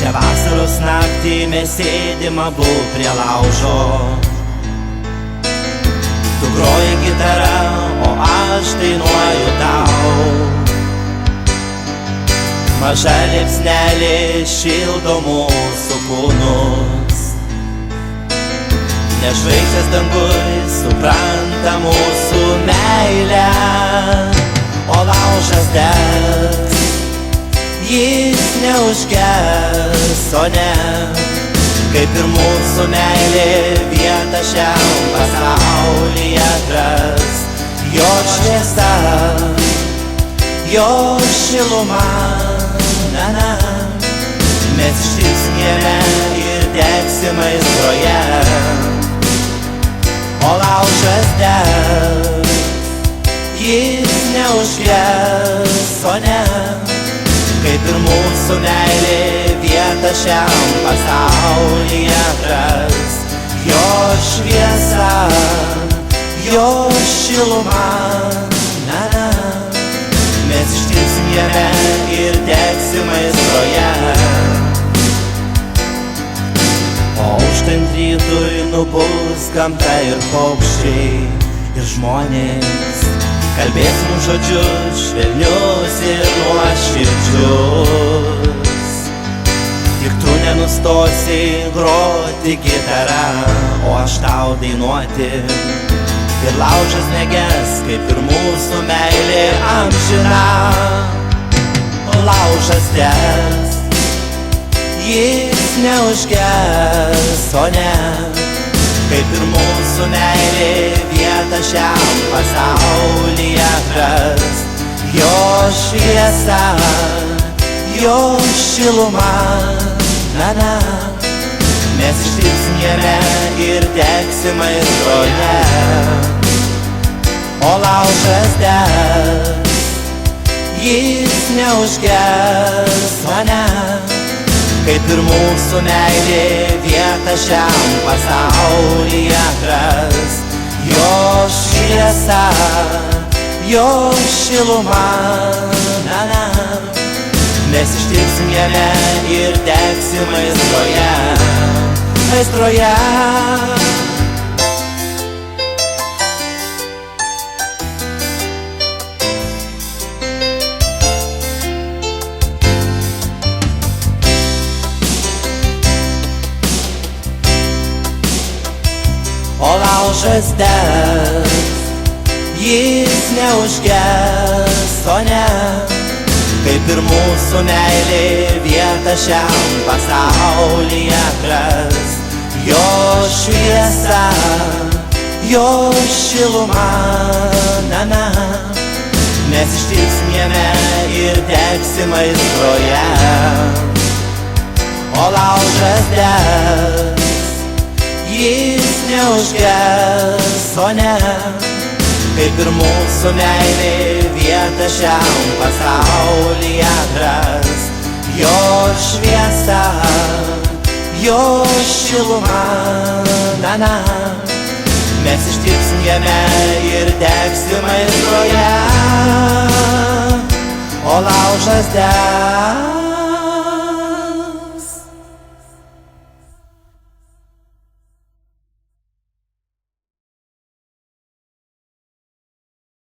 Šią vasaros naktį mes sėdim abu prie laužo. Tu groji gitarą, o aš dainuoju tau. Maža liepsnelė šildo mūsų kūnus. Ne žvaigždės danguj supranta mūsų meilę, o laužas degs, jis neužges, o ne, kaip ir mūsų meilė vietą šiam pasaulyje atras. Jo šviesa, jo šiluma, na, mes ištiksim jame ir degsim aistroje. O laužas degs, jis neužges, o ne, kaip ir mūsų meilė vietą šiam pasaulyje atras. Jo šviesa, jo šiluma, na, mes ištiksim jame ir degsim aistroje. O užtant rytui nubus gamta ir paukščiai ir žmonės, kalbės mums žodžius švelnius ir nuoširdžius. Tik tu nenustosi groti gitarą, o aš tau dainuoti. Ir laužas neges, kaip ir mūsų meilė amžina. Laužas degs, jis neužges, o ne, kaip ir mūsų meilė vietą šiam pasaulyje atras. Jo šviesa, jo šiluma, na, mes ištiksim jame ir degsim aistroje. O laužas degs, jis neužges, o ne, kaip ir mūsų meilė vietą šiam pasaulyje atras. Jo šviesa, jo šiluma, na, mes ištiksim jame ir degsim aistroje, aistroje. O laužas degs, jis neužges, o ne, kaip ir mūsų meilė vietą šiam pasaulyje atras. Jo šviesa, jo šiluma, na, mes ištiksim jame ir degsim aistroje. O laužas degs, jis neužges, o ne, kaip ir mūsų meilė vietą šiam pasaulyje atras. Jo šviesa, jo šiluma, na, mes ištiksim jame ir degsim aistroje. O laužas degs.